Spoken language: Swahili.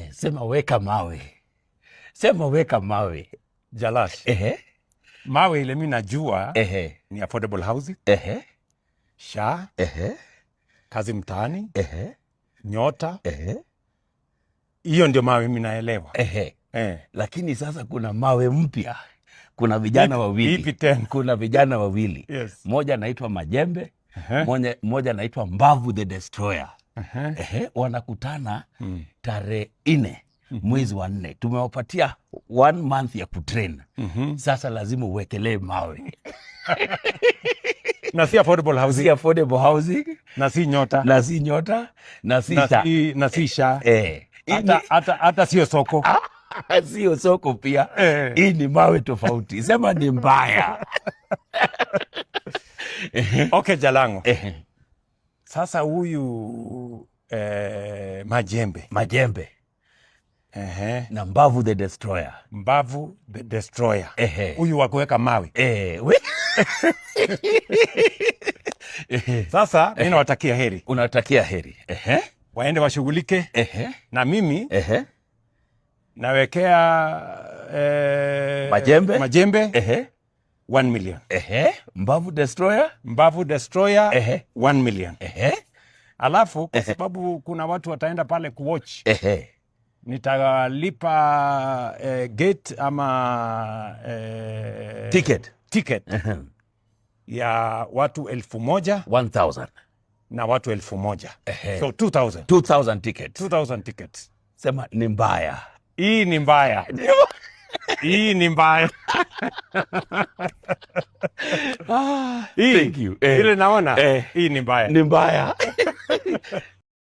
Sema weka mawe. Sema weka mawe. Jalash. Mawe ile mimi najua ni affordable housing. SHA. Kazi mtaani. Nyota. Hiyo ndio mawe mimi naelewa. Lakini sasa kuna mawe mpya. Kuna vijana wawili. Ipi tena? Kuna vijana wawili. Yes. Moja anaitwa Majembe, moja anaitwa Mbavu the Destroyer. Wanakutana tarehe 4 mwezi wa 4. Tumewapatia 1 month ya kutrain. Sasa lazima uwekelee mawe. Na si affordable housing. Si affordable housing. Na si nyota. Na si nyota. Na si SHA. Na si SHA. Hata sio soko. Sio soko pia. Hii ni mawe tofauti. Sema ni mbaya. Okay, Jalango. Sasa huyu Majembe. Na Mbavu the Destroyer. Mbavu the Destroyer. Huyu wa kuweka mawe. Sasa mimi nawatakia heri. Unatakia heri. Waende washughulike. Na mimi nawekea Majembe 1 million. Mbavu Destroyer 1 million. Alafu kwa sababu kuna watu wataenda pale kuwatch. Nitalipa gate ama ticket ya watu 1,000 na watu 1,000. So 2,000. 2,000 tickets. Sema ni mbaya. Hii ni mbaya. Hii ni mbaya. Thank you. Ile naona hii ni mbaya. Ni mbaya.